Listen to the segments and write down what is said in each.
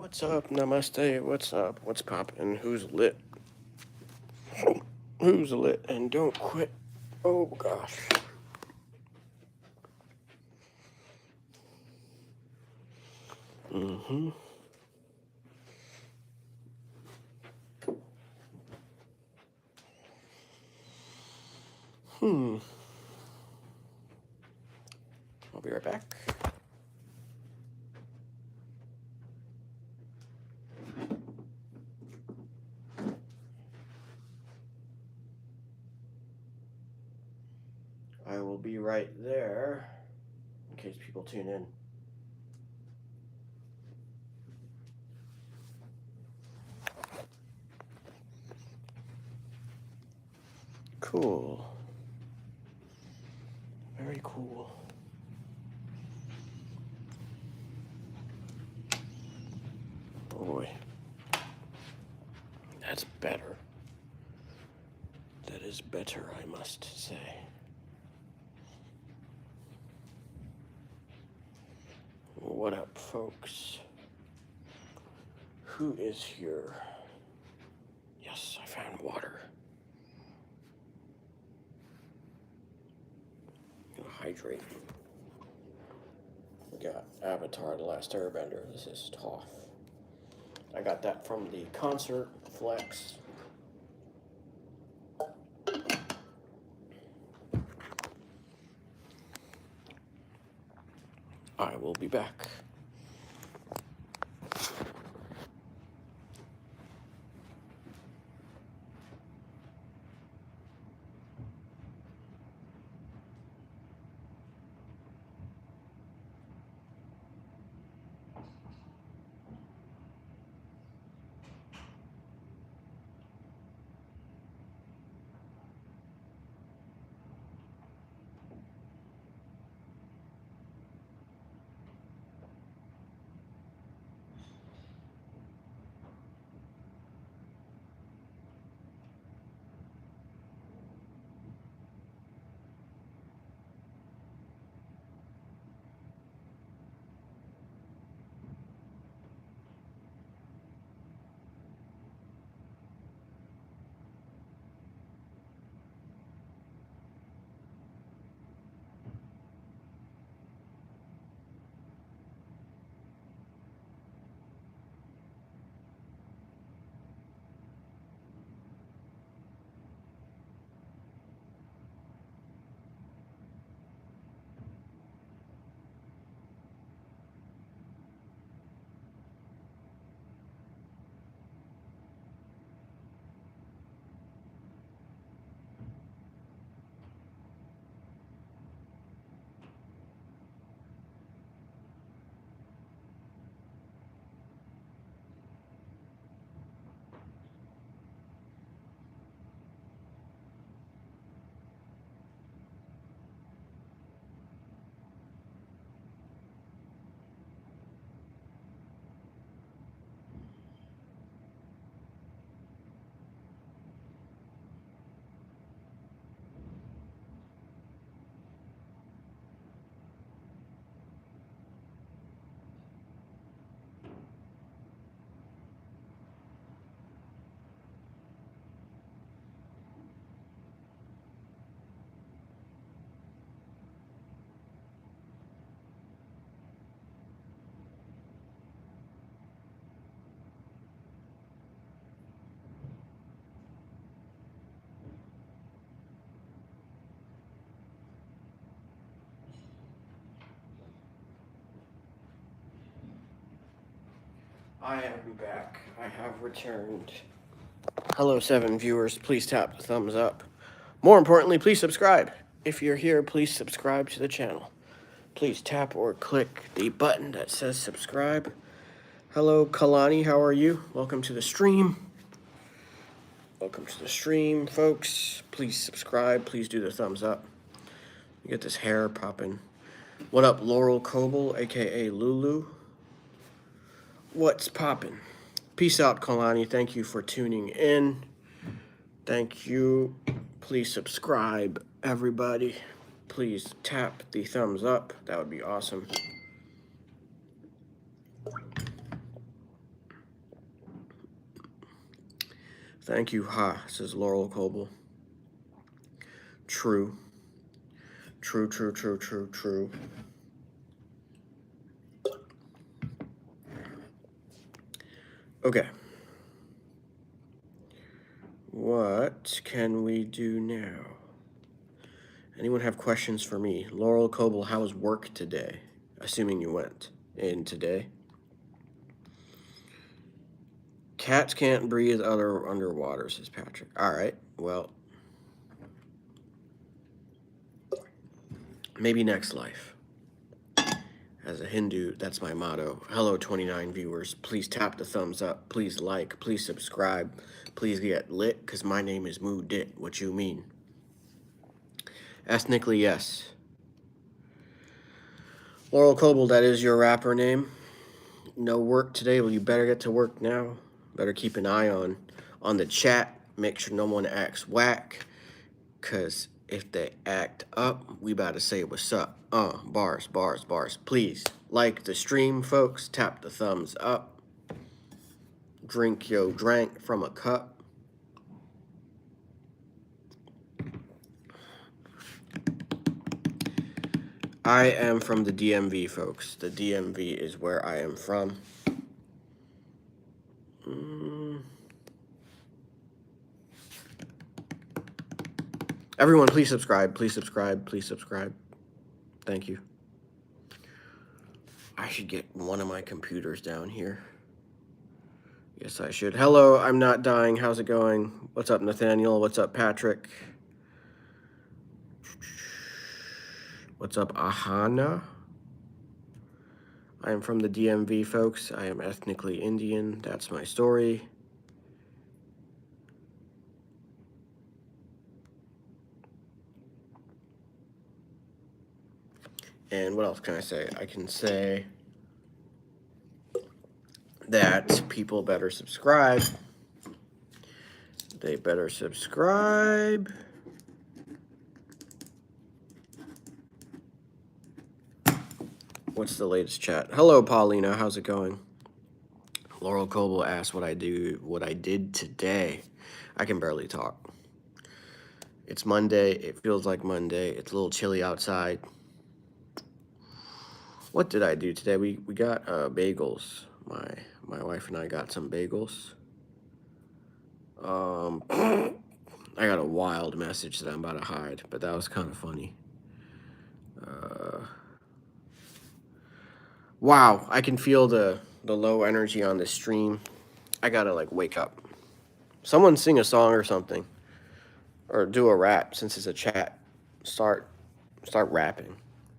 What's up? Namaste. What's up? What's poppin'? Who's lit? Who's lit? And don't quit. Oh gosh. Mm-hmm. I'll be right back. I will be right there in case people tune in. Cool. Very cool. Oh boy. That's better. That is better, I must say. What up, folks? Who is here? Yes, I found water. Hydrate. We got Avatar: The Last Airbender. This is Toph. I got that from the concert flex. I will be back. I am back. I have returned. Hello, 7 viewers. Please tap the thumbs up. More importantly, please subscribe. If you're here, please subscribe to the channel. Please tap or click the button that says subscribe. Hello, Kalani. How are you? Welcome to the stream. Welcome to the stream, folks. Please subscribe. Please do the thumbs up. Get this hair popping. What up, Laurel Coble, aka Lulu? What's poppin'? Peace out, Kalani. Thank you for tuning in. Thank you. Please subscribe, everybody. Please tap the thumbs up. That would be awesome. Thank you, ha, says Laurel Coble. True. True, true, true, true, true. Okay. What can we do now? Anyone have questions for me? Laurel Coble, how was work today? Assuming you went in today. Cats can't breathe underwater, says Patrick. All right, well, maybe next life. As a Hindu, that's my motto. Hello, 29 viewers. Please tap the thumbs up. Please like. Please subscribe. Please get lit, because my name is Moo Dit. What you mean? Ethnically, yes. Laurel Coble, that is your rapper name. No work today. Well, you better get to work now. Better keep an eye on the chat. Make sure no one acts whack, because if they act up, we about to say what's up. Bars, bars, bars. Please like the stream, folks. Tap the thumbs up. Drink yo drank from a cup. I am from the DMV, folks. The DMV is where I am from. Everyone, please subscribe. Please subscribe. Please subscribe. Thank you. I should get one of my computers down here. Yes, I should. Hello, I'm not dying. How's it going? What's up, Nathaniel? What's up, Patrick? What's up, Ahana? I am from the DMV, folks. I am ethnically Indian. That's my story. And what else can I say? I can say that people better subscribe. They better subscribe. What's the latest chat? Hello, Paulina. How's it going? Laurel Coble asked what I did today. I can barely talk. It's Monday. It feels like Monday. It's a little chilly outside. What did I do today? We got bagels. My wife and I got some bagels. I got a wild message that I'm about to hide, but that was kind of funny. Wow, I can feel the low energy on this stream. I gotta like wake up. Someone sing a song or something, or do a rap since it's a chat. Start rapping.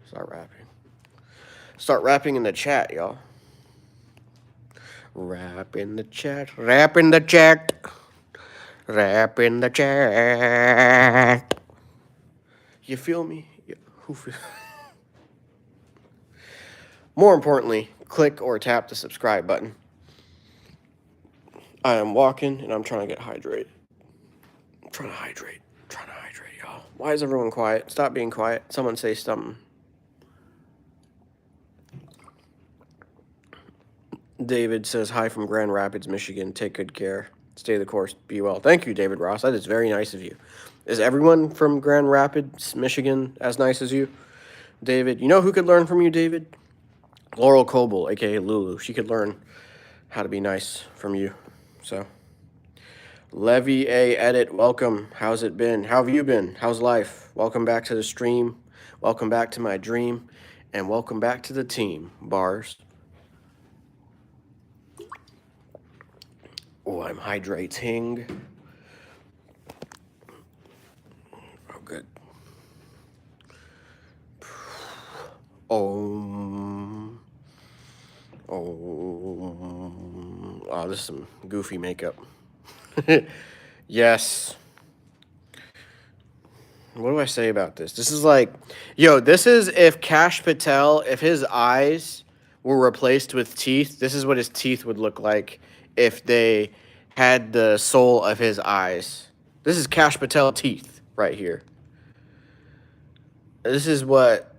Start rapping. Start rapping in the chat, y'all. Rap in the chat. Rap in the chat. Rap in the chat. You feel me? Yeah. Who feel? More importantly, click or tap the subscribe button. I am walking and I'm trying to get hydrated. I'm trying to hydrate, y'all. Why is everyone quiet? Stop being quiet. Someone say something. David says, hi from Grand Rapids, Michigan. Take good care. Stay the course. Be well. Thank you, David Ross. That is very nice of you. Is everyone from Grand Rapids, Michigan, as nice as you? David, you know who could learn from you, David? Laurel Coble, a.k.a. Lulu. She could learn how to be nice from you. So, Levy A. Edit, welcome. How's it been? How have you been? How's life? Welcome back to the stream. Welcome back to my dream. And welcome back to the team, Bars. Oh, I'm hydrating. Oh, good. Oh, this is some goofy makeup. Yes. What do I say about this? This is like, yo, this is if Kash Patel, if his eyes were replaced with teeth, this is what his teeth would look like if they had the soul of his eyes. This is Kash Patel teeth right here. This is what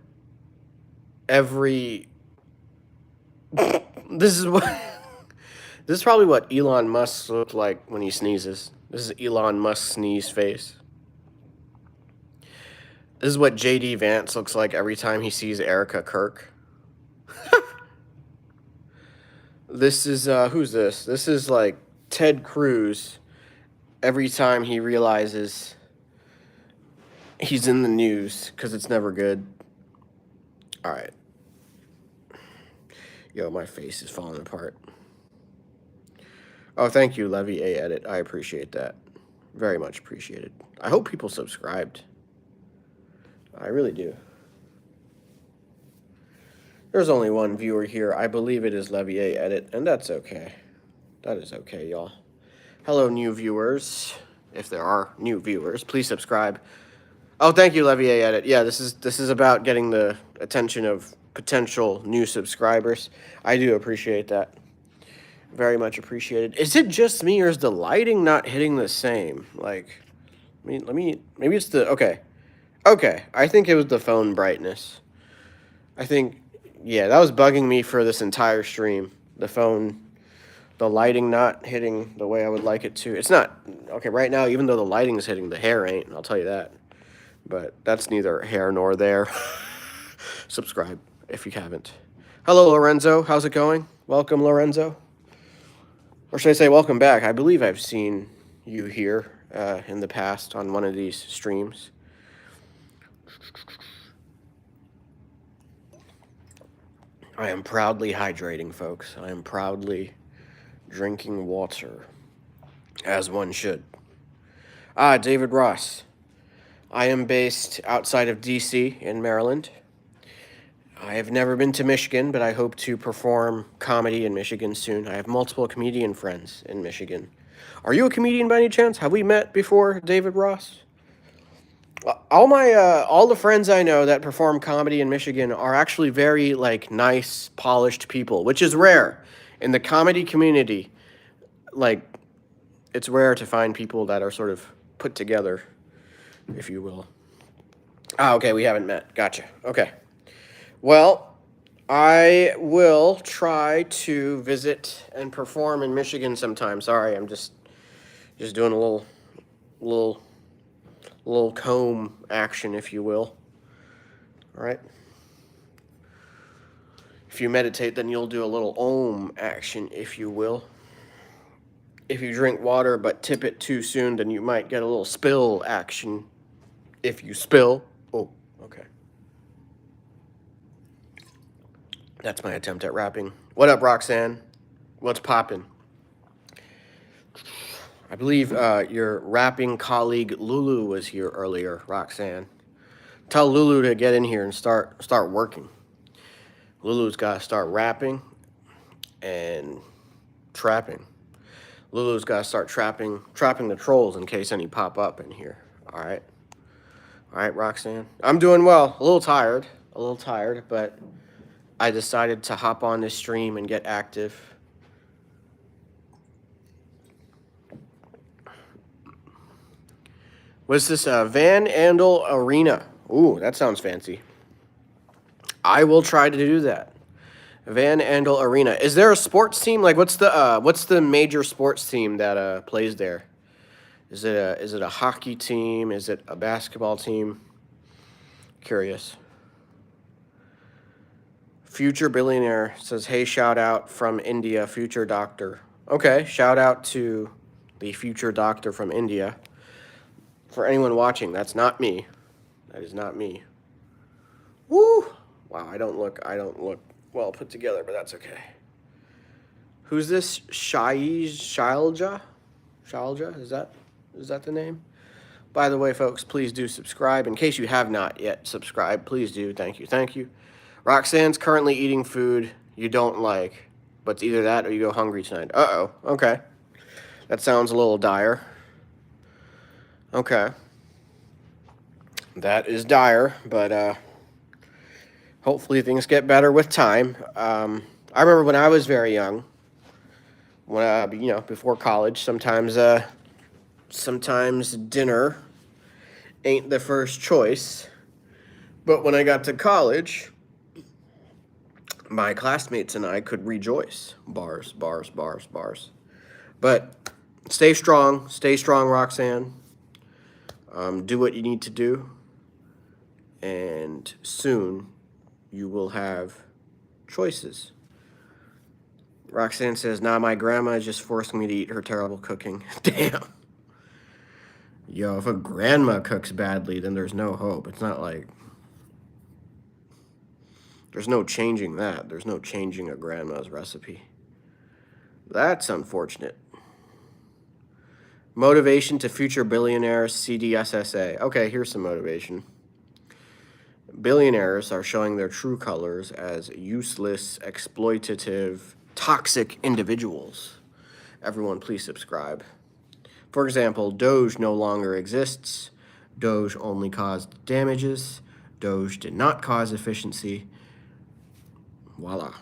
every... This is what... This is probably what Elon Musk looked like when he sneezes. This is Elon Musk's sneeze face. This is what J.D. Vance looks like every time he sees Erica Kirk. This is, who's this? This is like Ted Cruz every time he realizes he's in the news, because it's never good. All right. Yo, my face is falling apart. Oh, thank you, Levy A Edit. I appreciate that. Very much appreciated. I hope people subscribed. I really do. There's only one viewer here. I believe it is Levy A Edit, and that's okay. That is okay, y'all. Hello, new viewers. If there are new viewers, please subscribe. Oh, thank you, Levy A Edit. Yeah, this is about getting the attention of potential new subscribers. I do appreciate that. Very much appreciated. Is it just me, or is the lighting not hitting the same? Like, maybe it's the, okay. Okay, I think it was the phone brightness. I think, yeah, that was bugging me for this entire stream. The phone, the lighting not hitting the way I would like it to. It's not, okay, right now, even though the lighting is hitting, the hair ain't, I'll tell you that. But that's neither here nor there. Subscribe if you haven't. Hello, Lorenzo. How's it going? Welcome, Lorenzo. Or should I say welcome back? I believe I've seen you here in the past on one of these streams. I am proudly hydrating, folks. I am proudly drinking water, as one should. Ah, David Ross. I am based outside of D.C. in Maryland. I have never been to Michigan, but I hope to perform comedy in Michigan soon. I have multiple comedian friends in Michigan. Are you a comedian by any chance? Have we met before, David Ross? All the friends I know that perform comedy in Michigan are actually very, like, nice, polished people, which is rare. In the comedy community, like, it's rare to find people that are sort of put together, if you will. Ah, okay, we haven't met. Gotcha. Okay. Well, I will try to visit and perform in Michigan sometime. Sorry, I'm just doing a little comb action, if you will. All right. If you meditate, then you'll do a little om action, if you will. If you drink water but tip it too soon, then you might get a little spill action. If you spill. Oh, okay. That's my attempt at rapping. What up, Roxanne? What's poppin'? I believe your rapping colleague Lulu was here earlier, Roxanne. Tell Lulu to get in here and start working. Lulu's got to start rapping and trapping. Lulu's got to start trapping the trolls in case any pop up in here. All right, Roxanne. I'm doing well. A little tired, but I decided to hop on this stream and get active. What's this? Van Andel Arena. Ooh, that sounds fancy. I will try to do that. Van Andel Arena. Is there a sports team? Like, what's the major sports team that plays there? Is it a hockey team? Is it a basketball team? Curious. Future Billionaire says, hey, shout out from India, future doctor. Okay, shout out to the future doctor from India. For anyone watching, that's not me. That is not me. Woo! Wow, I don't look well put together, but that's okay. Who's this? Shailja? Is that the name? By the way, folks, please do subscribe. In case you have not yet subscribed, please do. Thank you. Roxanne's currently eating food you don't like, but it's either that or you go hungry tonight. Uh-oh. Okay. That sounds a little dire. Okay. That is dire, but hopefully things get better with time. I remember when I was very young, when before college, sometimes dinner ain't the first choice. But when I got to college, my classmates and I could rejoice. Bars. But Stay strong. Stay strong, Roxanne. Do what you need to do. And soon you will have choices. Roxanne says, nah, my grandma is just forcing me to eat her terrible cooking. Damn. Yo, if a grandma cooks badly, then there's no hope. It's not like... There's no changing that. There's no changing a grandma's recipe. That's unfortunate. Motivation to future billionaires, CDSSA. Okay, here's some motivation. Billionaires are showing their true colors as useless, exploitative, toxic individuals. Everyone, please subscribe. For example, Doge no longer exists. Doge only caused damages. Doge did not cause efficiency. Voila.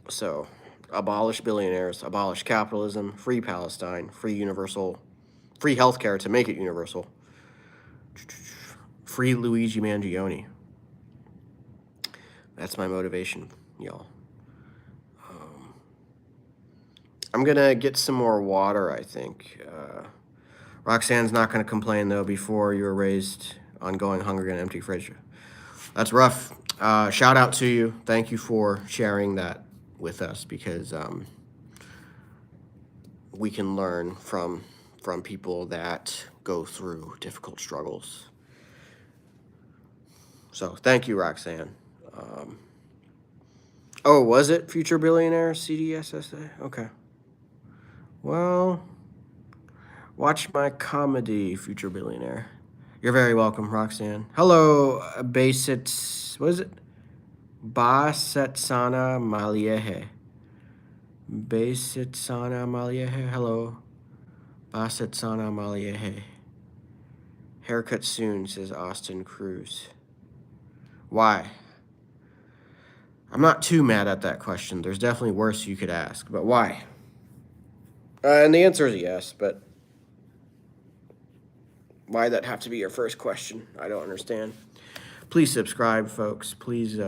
So, abolish billionaires, abolish capitalism, free Palestine, free healthcare to make it universal. Free Luigi Mangione. That's my motivation, y'all. I'm going to get some more water, I think. Roxanne's not going to complain, though, before you were raised on going hungry on an empty fridge. That's rough. Shout out to you. Thank you for sharing that with us, because we can learn from people that go through difficult struggles. So thank you, Roxanne. Oh, was it Future Billionaire CDSSA? Okay. Well, watch my comedy, Future Billionaire. You're very welcome, Roxanne. Hello, Basets. What is it? Basetsana Maliehe. Basetsana Maliehe. Hello. Basetsana Maliehe. Haircut soon, says Austin Cruz. Why? I'm not too mad at that question. There's definitely worse you could ask, but why? And the answer is yes, but why that have to be your first question? I don't understand. Please subscribe, folks. Please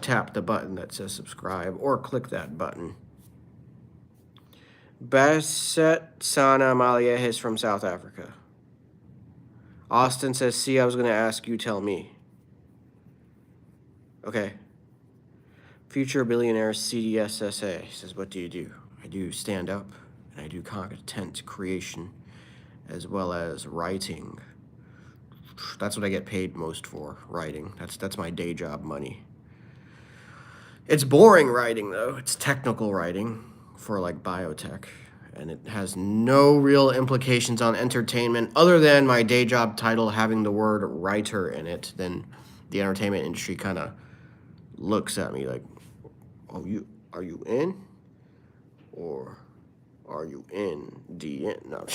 tap the button that says subscribe, or click that button. Baset Sana Maliehe is from South Africa. Austin says, see, I was going to ask you, tell me. Okay. Future Billionaire CDSSA says, what do you do? I do stand up, and I do content creation, as well as writing. That's what I get paid most for, writing. That's my day job money. It's boring writing, though. It's technical writing for, like, biotech, and it has no real implications on entertainment other than my day job title having the word writer in it. Then the entertainment industry kind of looks at me like, oh, are you in? Or are you in the end? No,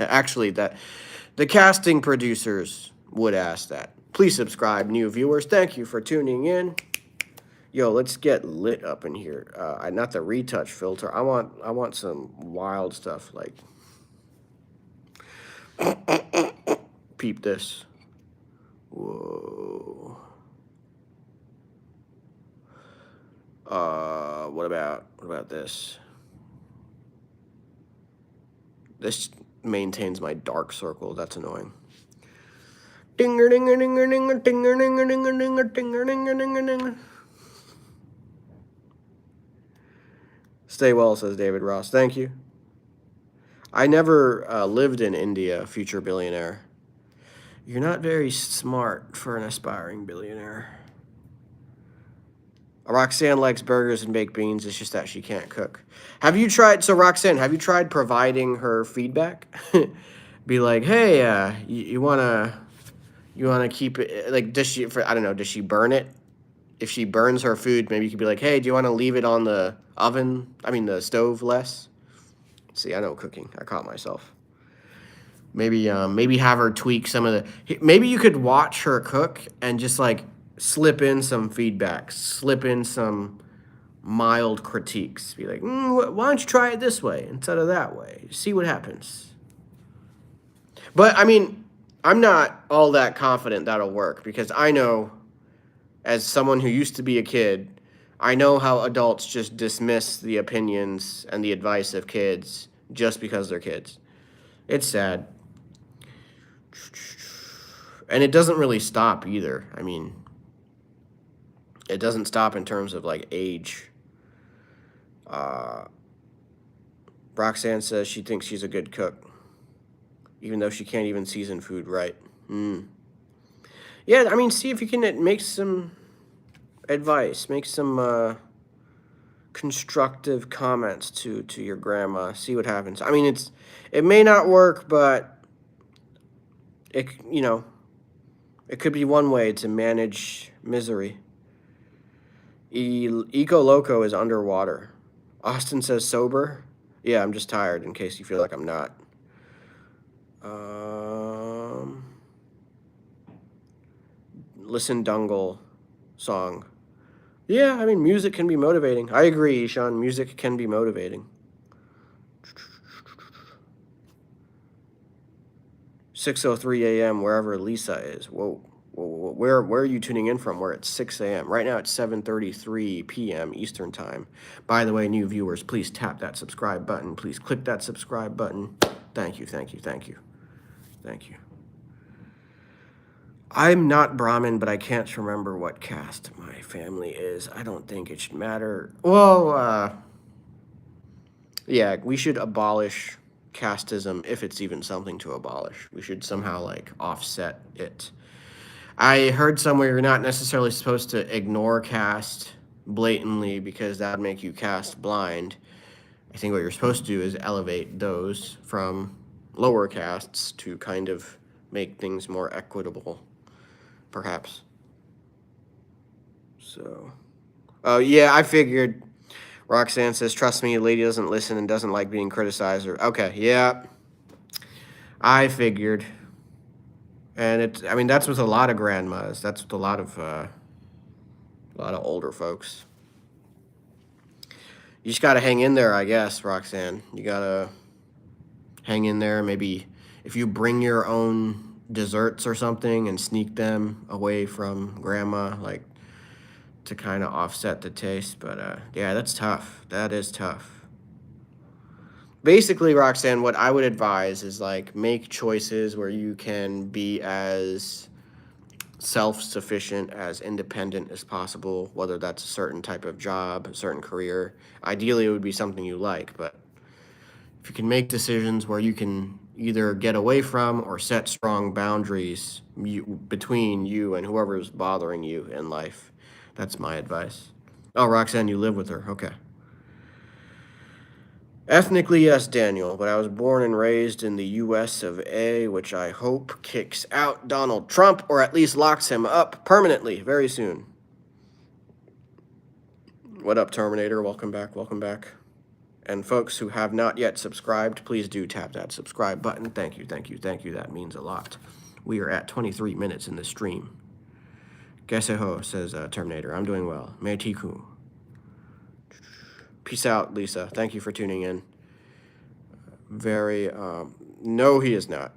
actually, the casting producers would ask that. Please subscribe, new viewers. Thank you for tuning in. Yo, let's get lit up in here. Not the retouch filter. I want some wild stuff, like peep this. Whoa. What about this? This maintains my dark circle. That's annoying. Dinger dinger dinger dinger dinger dinger dinger dinger dinger dinger dinger dinger. Stay well, says David Ross. Thank you. I never lived in India, Future Billionaire. You're not very smart for an aspiring billionaire. Roxanne likes burgers and baked beans. It's just that she can't cook. Have you tried, so Roxanne, have you tried providing her feedback? Be like, hey, you wanna keep it, like, does she, I don't know, does she burn it? If she burns her food, maybe you could be like, hey, do you want to leave it on the the stove less? See, I know cooking. I caught myself. Maybe have her tweak some of the, maybe you could watch her cook and just, like, slip in some feedback, slip in some mild critiques. Be like, why don't you try it this way instead of that way? See what happens. But, I mean, I'm not all that confident that'll work, because I know, as someone who used to be a kid, I know how adults just dismiss the opinions and the advice of kids just because they're kids. It's sad. And it doesn't really stop either. I mean, it doesn't stop in terms of like age. Roxanne says she thinks she's a good cook, even though she can't even season food right. Yeah, I mean, see if you can make some advice, make some constructive comments to your grandma. See what happens. I mean, it may not work, but it could be one way to manage misery. Eco Loco is underwater. Austin says sober. Yeah, I'm just tired in case you feel like I'm not. Listen Dungle song. Yeah, I mean, music can be motivating. I agree, Sean. Music can be motivating. 6:03 a.m. wherever Lisa is. Whoa. Where are you tuning in from? We're at 6 a.m. Right now it's 7:33 p.m. Eastern Time. By the way, new viewers, please tap that subscribe button. Please click that subscribe button. Thank you. I'm not Brahmin, but I can't remember what caste my family is. I don't think it should matter. Well, yeah, we should abolish casteism if it's even something to abolish. We should somehow like offset it. I heard somewhere you're not necessarily supposed to ignore caste blatantly because that would make you caste blind. I think what you're supposed to do is elevate those from lower castes to kind of make things more equitable, perhaps. So, oh yeah, I figured. Roxanne says, trust me, lady doesn't listen and doesn't like being criticized. Okay, yeah, I figured. And I mean, that's with a lot of grandmas. That's with a lot of older folks. You just gotta hang in there, I guess, Roxanne. You gotta hang in there. Maybe if you bring your own desserts or something and sneak them away from grandma, like to kind of offset the taste. But yeah, that's tough. That is tough. Basically, Roxanne, what I would advise is like make choices where you can be as self-sufficient, as independent as possible, whether that's a certain type of job, a certain career. Ideally, it would be something you like, but if you can make decisions where you can either get away from or set strong boundaries between you and whoever's bothering you in life, that's my advice. Oh, Roxanne, you live with her. Okay. Ethnically, yes, Daniel, but I was born and raised in the U.S. of A., which I hope kicks out Donald Trump or at least locks him up permanently very soon. What up, Terminator? Welcome back. And folks who have not yet subscribed, please do tap that subscribe button. Thank you. That means a lot. We are at 23 minutes in the stream. Geseho, says Terminator. I'm doing well. Meitiku. Peace out, Lisa. Thank you for tuning in. No, he is not.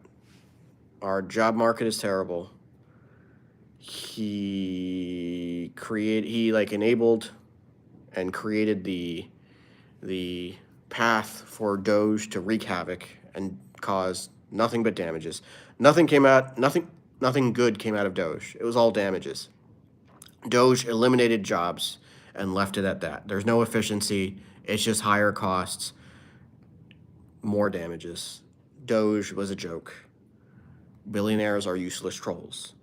Our job market is terrible. He enabled and created the path for Doge to wreak havoc and cause nothing but damages. Nothing good came out of Doge. It was all damages. Doge eliminated jobs and left it at that. There's no efficiency. It's just higher costs, more damages. Doge was a joke. Billionaires are useless trolls.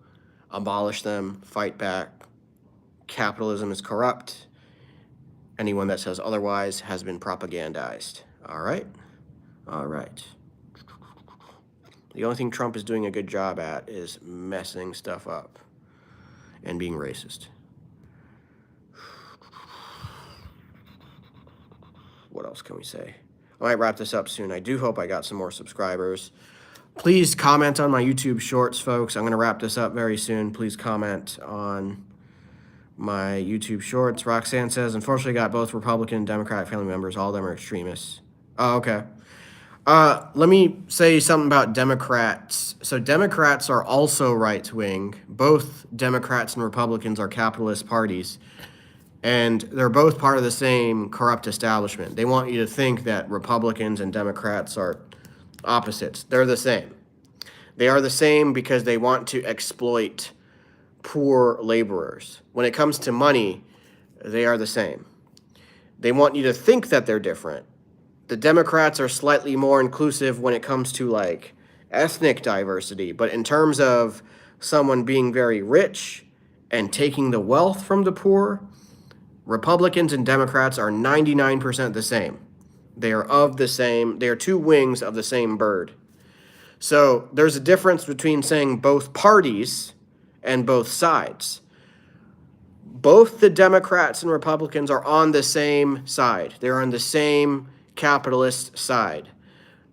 Abolish them, fight back. Capitalism is corrupt. Anyone that says otherwise has been propagandized. All right. The only thing Trump is doing a good job at is messing stuff up and being racist. What else can we say? I might wrap this up soon. I do hope I got some more subscribers. Please comment on my YouTube shorts, folks. I'm going to wrap this up very soon. Please comment on my YouTube shorts. Roxanne says, unfortunately, got both Republican and Democratic family members. All of them are extremists. Oh, okay. Let me say something about Democrats. So Democrats are also right-wing. Both Democrats and Republicans are capitalist parties. And they're both part of the same corrupt establishment. They want you to think that Republicans and Democrats are opposites. They're the same. They are the same because they want to exploit poor laborers. When it comes to money, they are the same. They want you to think that they're different. The Democrats are slightly more inclusive when it comes to like ethnic diversity, but in terms of someone being very rich and taking the wealth from the poor, Republicans and Democrats are 99% the same. They are of the same, they are two wings of the same bird. So there's a difference between saying both parties and both sides. Both the Democrats and Republicans are on the same side. They're on the same capitalist side.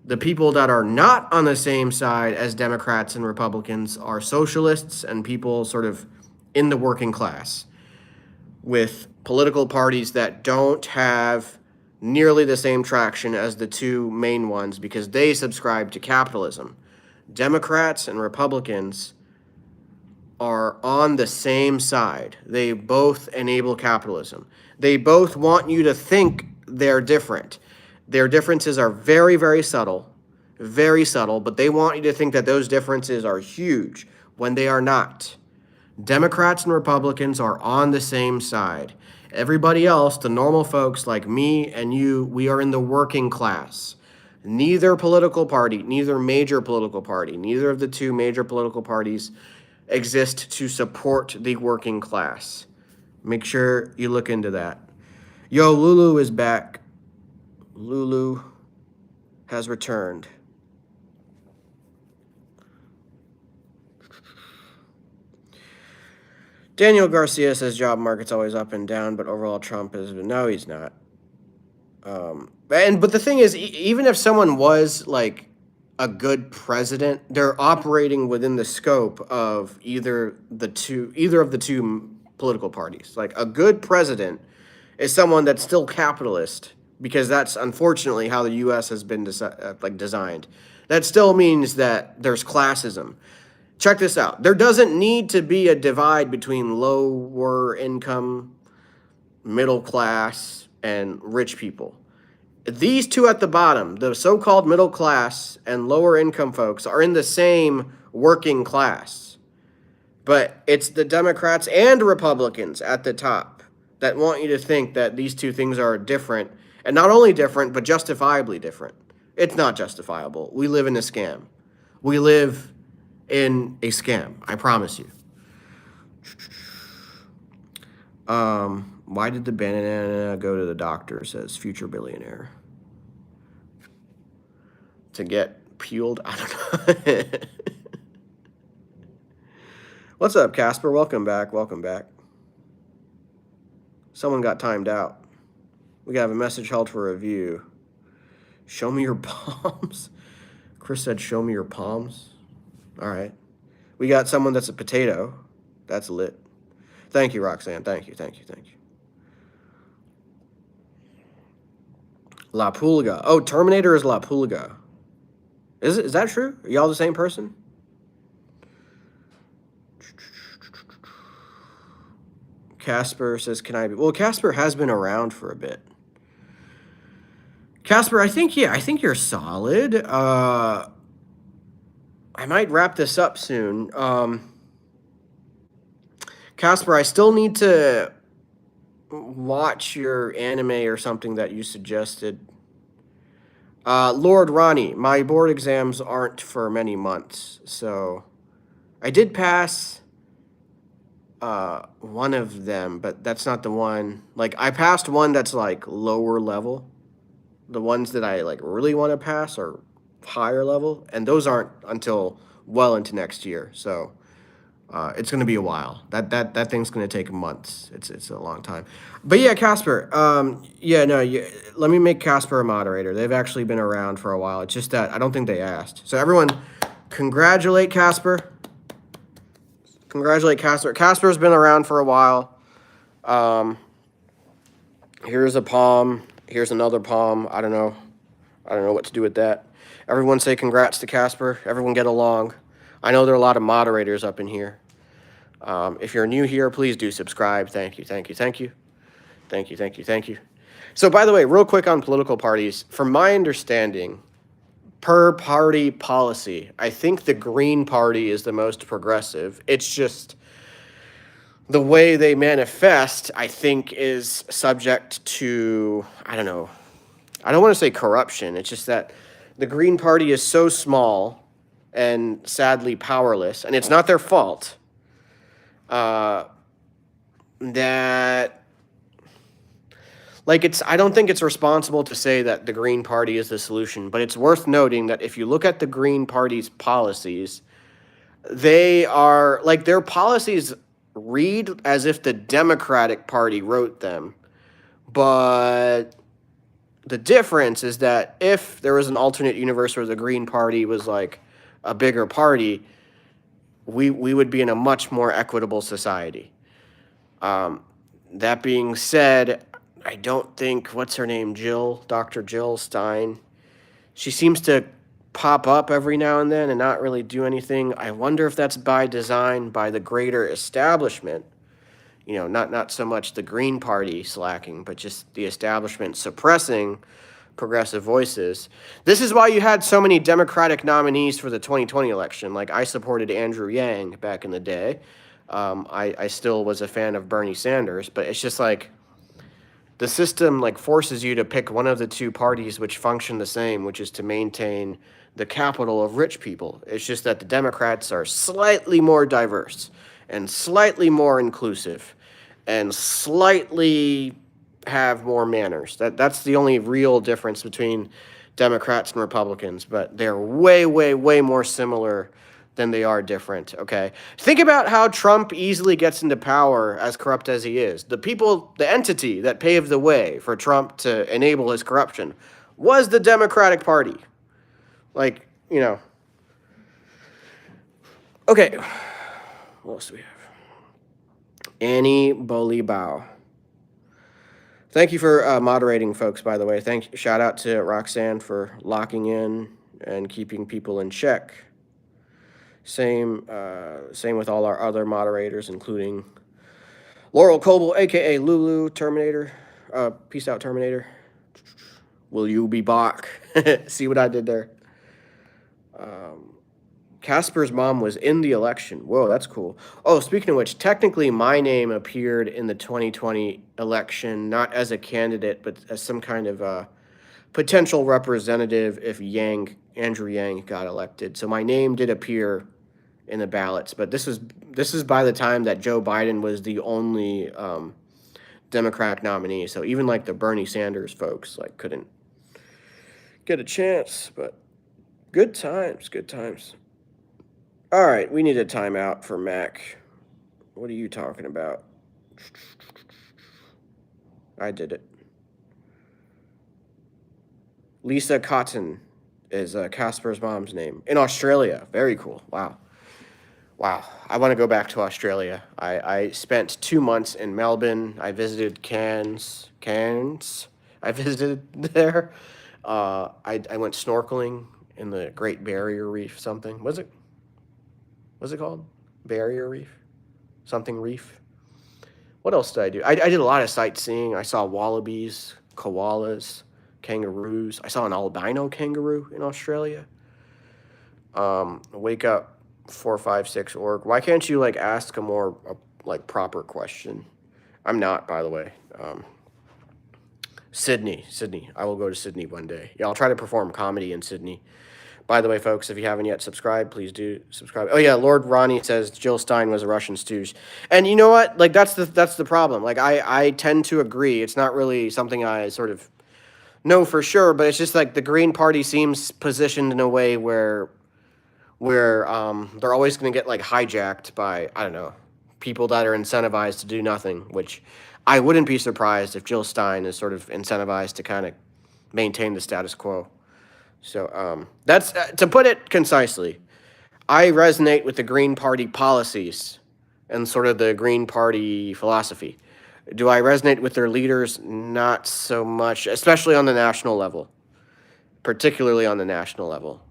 The people that are not on the same side as Democrats and Republicans are socialists and people sort of in the working class, with political parties that don't have nearly the same traction as the two main ones because they subscribe to capitalism. Democrats and Republicans are on the same side. They both enable capitalism. They both want you to think they're different. Their differences are very, very subtle, but they want you to think that those differences are huge when they are not. Democrats and Republicans are on the same side. Everybody else, the normal folks like me and you, we are in the working class. Neither political party, neither major political party, neither of the two major political parties exist to support the working class. Make sure you look into that. Yo, Lulu is back. Lulu has returned. Daniel Garcia says job market's always up and down, but overall Trump is, no, he's not. But the thing is, even if someone was like a good president, they're operating within the scope of either of the two political parties. Like a good president is someone that's still capitalist, because that's unfortunately how the U.S. has been designed. That still means that there's classism. Check this out. There doesn't need to be a divide between lower income, middle class, and rich people. These two at the bottom, the so-called middle class and lower income folks, are in the same working class. But it's the Democrats and Republicans at the top that want you to think that these two things are different, and not only different, but justifiably different. It's not justifiable. We live in a scam. We live in a scam, I promise you. Why did the banana go to the doctor, says future billionaire? To get peeled? I don't know. What's up, Casper? Welcome back. Someone got timed out. We got a message held for review. Show me your palms. Chris said, show me your palms. All right. We got someone that's a potato. That's lit. Thank you, Roxanne. Thank you. La Pulga. Oh, Terminator is La Pulga. Is that true? Are y'all the same person? Casper says, can I be? Well, Casper has been around for a bit. Casper, I think you're solid. I might wrap this up soon. Casper, I still need to watch your anime or something that you suggested. Lord Ronnie, my board exams aren't for many months, so I did pass one of them, but that's not the one. Like, I passed one that's like lower level. The ones that I like really want to pass are higher level, and those aren't until well into next year. So it's going to be a while. That thing's going to take months. It's a long time. But yeah, Casper. Let me make Casper a moderator. They've actually been around for a while. It's just that I don't think they asked. So everyone, congratulate Casper. Congratulate Casper. Casper's been around for a while. Here's a palm. Here's another palm. I don't know what to do with that. Everyone say congrats to Casper. Everyone get along. I know there are a lot of moderators up in here. If you're new here, please do subscribe. Thank you. Thank you, thank you, thank you. So, by the way, real quick on political parties, from my understanding, per party policy, I think the Green Party is the most progressive. It's just the way they manifest, I think, is subject to, I don't know, I don't want to say corruption. It's just that the Green Party is so small and sadly powerless, and it's not their fault, that like I don't think it's responsible to say that the Green Party is the solution, but it's worth noting that if you look at the Green Party's policies, they are like their policies read as if the Democratic Party wrote them. But the difference is that if there was an alternate universe where the Green Party was like a bigger party, we would be in a much more equitable society. That being said, I don't think, what's her name, Dr. Jill Stein, she seems to pop up every now and then and not really do anything. I wonder if that's by design by the greater establishment. You know, not so much the Green Party slacking, but just the establishment suppressing progressive voices. This is why you had so many Democratic nominees for the 2020 election. Like, I supported Andrew Yang back in the day. I still was a fan of Bernie Sanders, but it's just like the system like forces you to pick one of the two parties which function the same, which is to maintain the capital of rich people. It's just that the Democrats are slightly more diverse and slightly more inclusive and slightly have more manners. That's the only real difference between Democrats and Republicans, but they're way, way, way more similar than they are different, okay? Think about how Trump easily gets into power, as corrupt as he is. The entity that paved the way for Trump to enable his corruption was the Democratic Party. Like, you know. Okay, what else do we have? Annie Bolibao. Thank you for moderating, folks, by the way. Shout out to Roxanne for locking in and keeping people in check. Same with all our other moderators, including Laurel Coble, a.k.a. Lulu Terminator. Peace out, Terminator. Will you be back? See what I did there? Casper's mom was in the election. Whoa, that's cool. Oh, speaking of which, technically my name appeared in the 2020 election, not as a candidate, but as some kind of potential representative if Andrew Yang got elected. So my name did appear in the ballots, but this is by the time that Joe Biden was the only Democratic nominee. So even like the Bernie Sanders folks like couldn't get a chance, but good times, good times. All right, we need a timeout for Mac. What are you talking about? I did it. Lisa Cotton is Casper's mom's name in Australia. Very cool. Wow. I want to go back to Australia. I spent 2 months in Melbourne. I visited Cairns. I visited there. I went snorkeling in the Great Barrier Reef. Something was it? What's it called? Barrier Reef? Something reef? What else did I do? I did a lot of sightseeing. I saw wallabies, koalas, kangaroos. I saw an albino kangaroo in Australia. Wake Up 456 org. Why can't you like ask a more like proper question? I'm not, by the way. Sydney. I will go to Sydney one day. Yeah, I'll try to perform comedy in Sydney. By the way, folks, if you haven't yet subscribed, please do subscribe. Oh yeah, Lord Ronnie says Jill Stein was a Russian stooge, and you know what? Like that's the problem. Like I tend to agree. It's not really something I sort of know for sure, but it's just like the Green Party seems positioned in a way where they're always going to get like hijacked by, I don't know, people that are incentivized to do nothing. Which I wouldn't be surprised if Jill Stein is sort of incentivized to kind of maintain the status quo. So that's to put it concisely. I resonate with the Green Party policies and sort of the Green Party philosophy. Do I resonate with their leaders? Not so much, especially on the national level, particularly on the national level.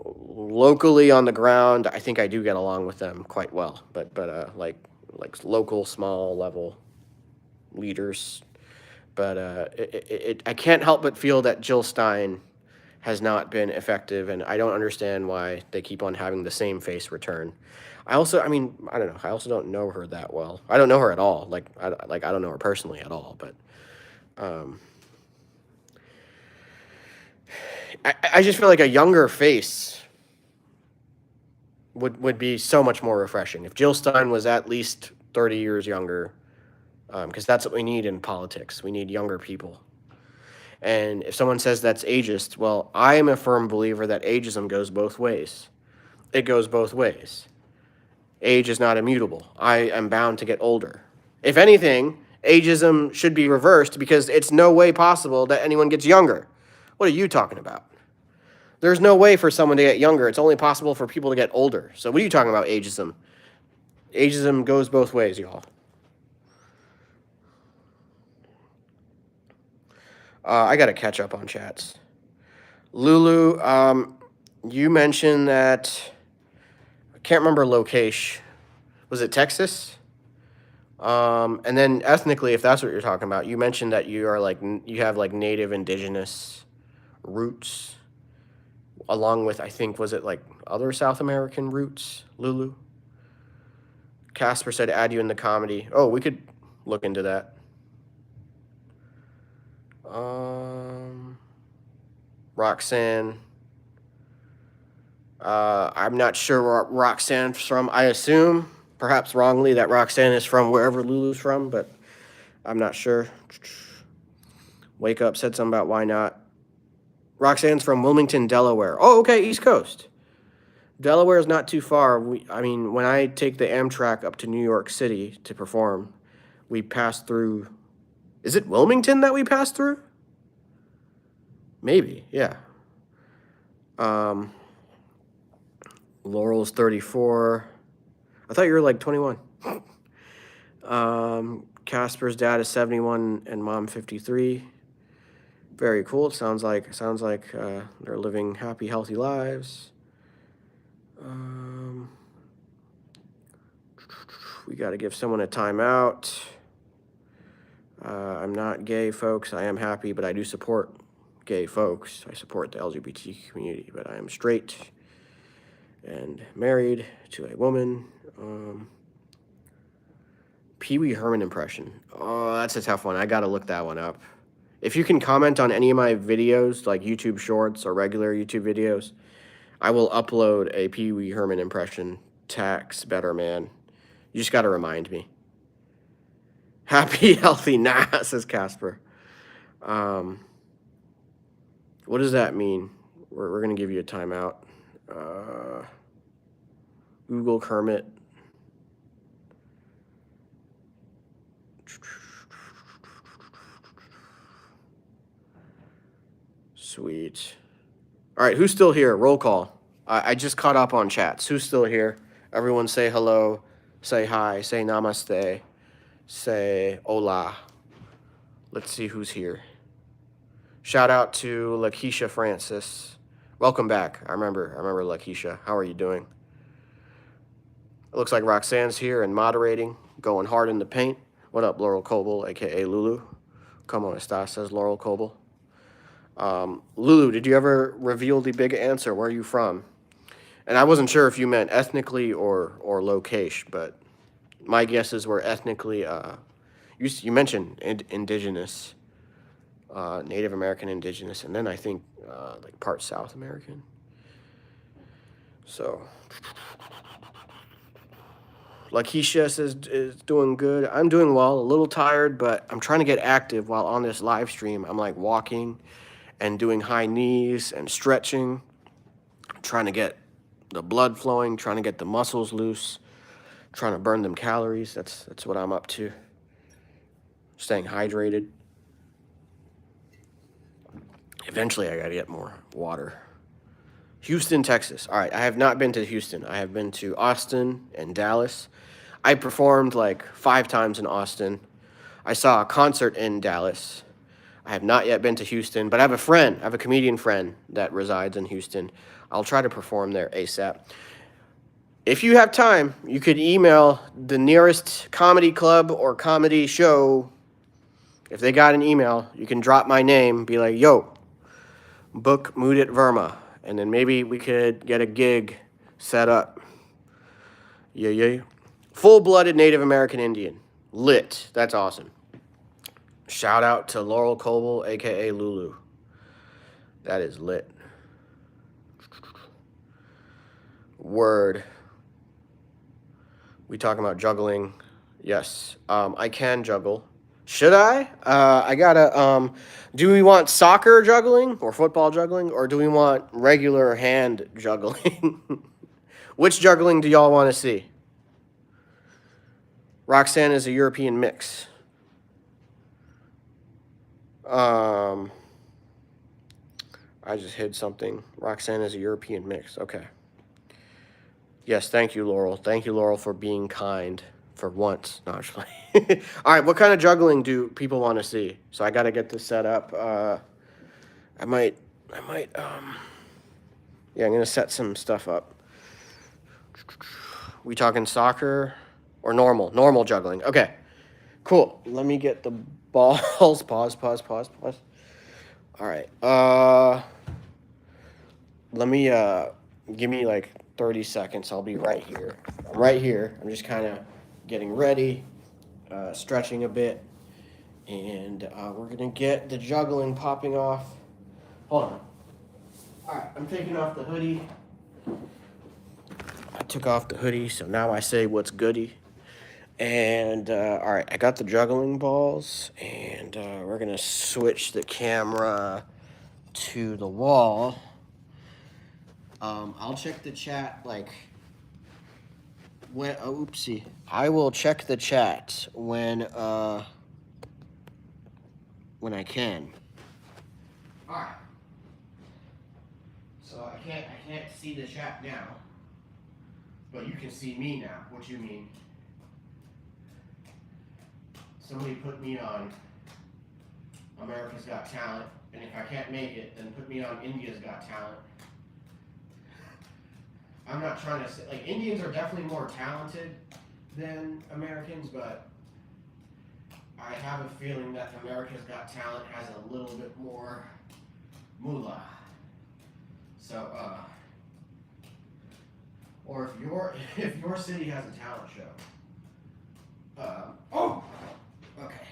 Locally on the ground, I think I do get along with them quite well, but like local, small level, leaders. But I can't help but feel that Jill Stein has not been effective, and I don't understand why they keep on having the same face return. I also, I mean, I don't know. I also don't know her that well. I don't know her at all. I don't know her personally at all. But I just feel like a younger face would be so much more refreshing if Jill Stein was at least 30 years younger, because that's what we need in politics. We need younger people. And if someone says that's ageist, well, I am a firm believer that ageism goes both ways. It goes both ways. Age is not immutable. I am bound to get older. If anything, ageism should be reversed because it's no way possible that anyone gets younger. What are you talking about? There's no way for someone to get younger. It's only possible for people to get older. So what are you talking about, ageism? Ageism goes both ways, y'all. I got to catch up on chats. Lulu, you mentioned that, I can't remember location. Was it Texas? And then ethnically, if that's what you're talking about, you mentioned that you are like, you have like native indigenous roots, along with, I think, was it like other South American roots, Lulu? Casper said add you in the comedy. Oh, we could look into that. Roxanne. I'm not sure where Roxanne's from. I assume, perhaps wrongly, that Roxanne is from wherever Lulu's from, but I'm not sure. Wake Up said something about why not. Roxanne's from Wilmington, Delaware. Oh, okay, East Coast. Delaware is not too far. I mean, when I take the Amtrak up to New York City to perform, we pass through. Is it Wilmington that we pass through? Maybe, yeah. Laurel's 34. I thought you were like 21. Casper's dad is 71 and mom 53. Very cool. It sounds like they're living happy, healthy lives. We got to give someone a timeout. I'm not gay, folks. I am happy, but I do support gay folks. I support the LGBT community, but I am straight and married to a woman. Pee Wee Herman impression. Oh, that's a tough one. I got to look that one up. If you can comment on any of my videos, like YouTube Shorts or regular YouTube videos, I will upload a Pee Wee Herman impression. Tax better, man. You just got to remind me. Happy, healthy, nah, says Casper. What does that mean? We're going to give you a timeout. Google Kermit. Sweet. All right, who's still here? Roll call. I just caught up on chats. Who's still here? Everyone say hello, say hi, say namaste, say hola. Let's see who's here. Shout out to Lakeisha Francis. Welcome back. I remember Lakeisha. How are you doing? It looks like Roxanne's here and moderating, going hard in the paint. What up, Laurel Coble, aka Lulu? Como estás, says Laurel Coble. Lulu, did you ever reveal the big answer? Where are you from? And I wasn't sure if you meant ethnically or location, but my guesses were ethnically. You mentioned indigenous, Native American indigenous, and then I think like part South American. So, Lakeisha says is doing good. I'm doing well, a little tired, but I'm trying to get active while on this live stream. I'm like walking and doing high knees and stretching, trying to get the blood flowing, trying to get the muscles loose, trying to burn them calories. That's what I'm up to. Staying hydrated. Eventually, I got to get more water. Houston, Texas. All right, I have not been to Houston. I have been to Austin and Dallas. I performed like 5 times in Austin. I saw a concert in Dallas. I have not yet been to Houston, but I have a comedian friend that resides in Houston. I'll try to perform there ASAP. If you have time, you could email the nearest comedy club or comedy show If they got an email, you can drop my name, be like, yo, book Mudit Verma. And then maybe we could get a gig set up. Yeah. Full-blooded Native American Indian. Lit. That's awesome. Shout out to Laurel Coble, a.k.a. Lulu. That is lit. Word. We talking about juggling. Yes. I can juggle. Should I? I gotta, do we want soccer juggling or football juggling, or do we want regular hand juggling? Which juggling do y'all want to see? Roxanne is a European mix. I just hid something. Roxanne is a European mix. Okay. Yes, thank you, Laurel. Thank you, Laurel, for being kind for once. No, I'm just playing. All right, what kind of juggling do people want to see? So I got to get this set up. I might, yeah, I'm going to set some stuff up. We talking soccer or normal? Normal juggling. Okay, cool. Let me get the balls. Pause. All right. Let me, give me like 30 seconds. I'll be right here. I'm right here. I'm just kind of getting ready, stretching a bit, and we're going to get the juggling popping off. Hold on. All right, I'm taking off the hoodie. I took off the hoodie, so now I say what's goody. And, all right, I got the juggling balls, and we're going to switch the camera to the wall. I'll check the chat, like, when, oopsie. I will check the chat when I can. All right. So I can't see the chat now, but you can see me now. What you mean? Somebody put me on America's Got Talent, and if I can't make it, then put me on India's Got Talent. I'm not trying to say, like, Indians are definitely more talented than Americans, but I have a feeling that America's Got Talent has a little bit more moolah. So, or if your city has a talent show. Oh, okay.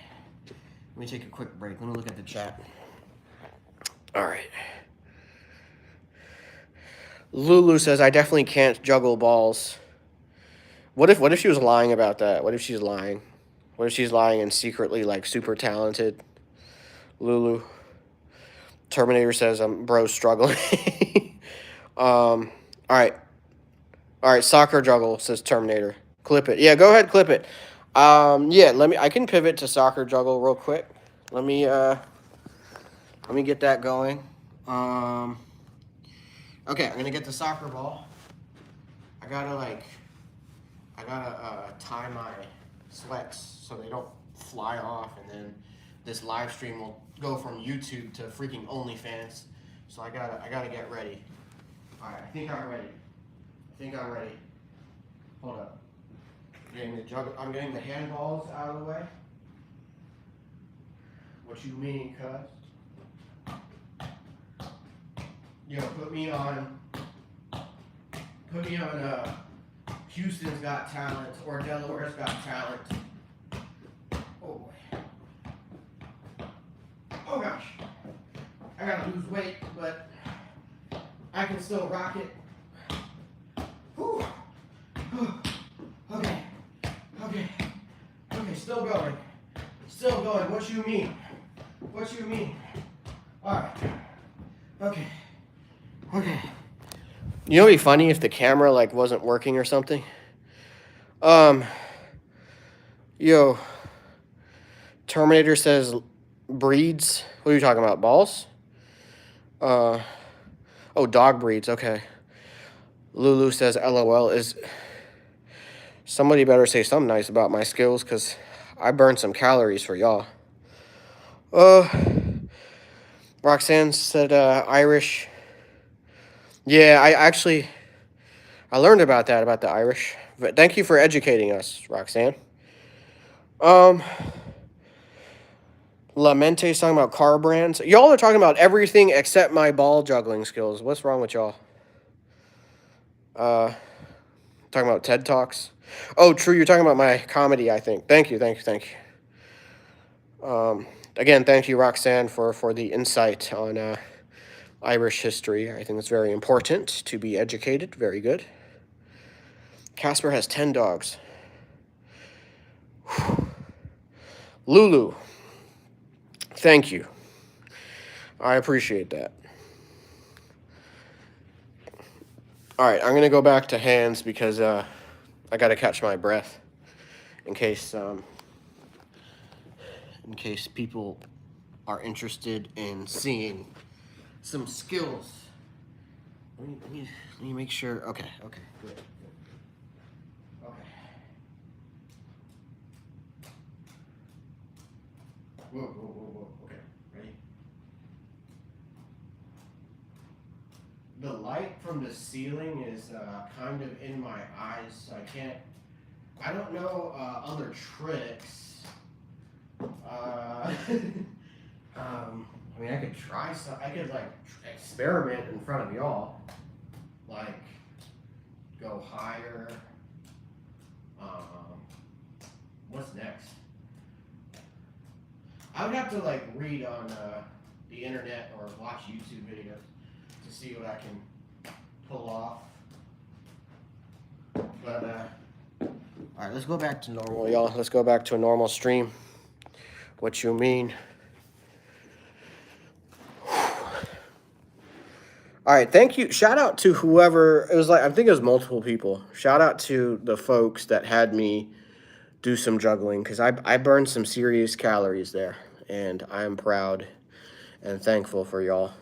Let me take a quick break. Let me look at the chat. All right. Lulu says, I definitely can't juggle balls. What if she was lying about that? What if she's lying? What if she's lying and secretly, like, super talented? Lulu. Terminator says, bro's struggling. All right. All right, soccer juggle, says Terminator. Clip it. Yeah, go ahead, clip it. Yeah, I can pivot to soccer juggle real quick. Let me get that going. Okay, I'm gonna get the soccer ball. I gotta tie my sweats so they don't fly off, and then this live stream will go from YouTube to freaking OnlyFans. So I gotta get ready. All right, I think I'm ready. Hold up. I'm getting the handballs out of the way. What you mean, cuz? Yo, put me on Houston's Got Talent or Delaware's Got Talent. Oh boy. Oh gosh. I gotta lose weight, but I can still rock it. Whew. Okay. Still going. What you mean? Alright. Okay. You know what'd be funny if the camera, like, wasn't working or something? Yo. Terminator says breeds. What are you talking about? Balls? Oh, dog breeds. Okay. Lulu says LOL. Somebody better say something nice about my skills, because I burned some calories for y'all. Roxanne said Irish. Yeah, I learned about that, about the Irish. But thank you for educating us, Roxanne. Lamente's talking about car brands. Y'all are talking about everything except my ball juggling skills. What's wrong with y'all? Talking about TED Talks. Oh, true. You're talking about my comedy, I think. Thank you. Again, thank you, Roxanne, for the insight on Irish history. I think it's very important to be educated. Very good. Casper has 10 dogs. Lulu, thank you. I appreciate that. All right, I'm going to go back to hands because I got to catch my breath in case people are interested in seeing some skills. Let me make sure. Okay, good. Okay. Whoa. Okay, ready? The light from the ceiling is kind of in my eyes, so I don't know other tricks. I mean, I could try some. I could experiment in front of y'all, like go higher. What's next? I would have to read on the internet or watch YouTube videos to see what I can pull off. But all right, let's go back to normal, y'all. Let's go back to a normal stream. What you mean? All right, thank you. Shout out to whoever, it was I think it was multiple people. Shout out to the folks that had me do some juggling because I burned some serious calories there, and I'm proud and thankful for y'all.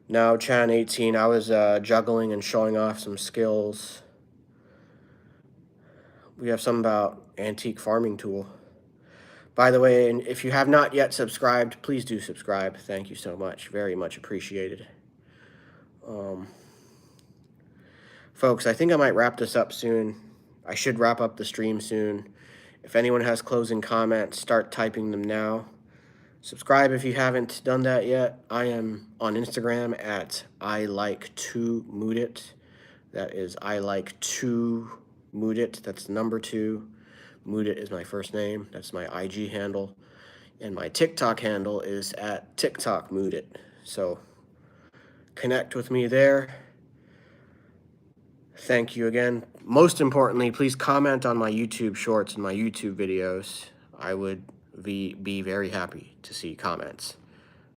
Now, Chan 18, I was juggling and showing off some skills. We have some about antique farming tool. By the way, and if you have not yet subscribed, please do subscribe. Thank you so much. Very much appreciated. Folks, I think I might wrap this up soon. I should wrap up the stream soon. If anyone has closing comments, start typing them now. Subscribe if you haven't done that yet. I am on Instagram at ILike2Moodit. That is ILike2Moodit. That's number 2. Moodit is my first name. That's my IG handle. And my TikTok handle is at TikTokMoodit. So connect with me there. Thank you again. Most importantly, please comment on my YouTube shorts and my YouTube videos. I would be very happy to see comments.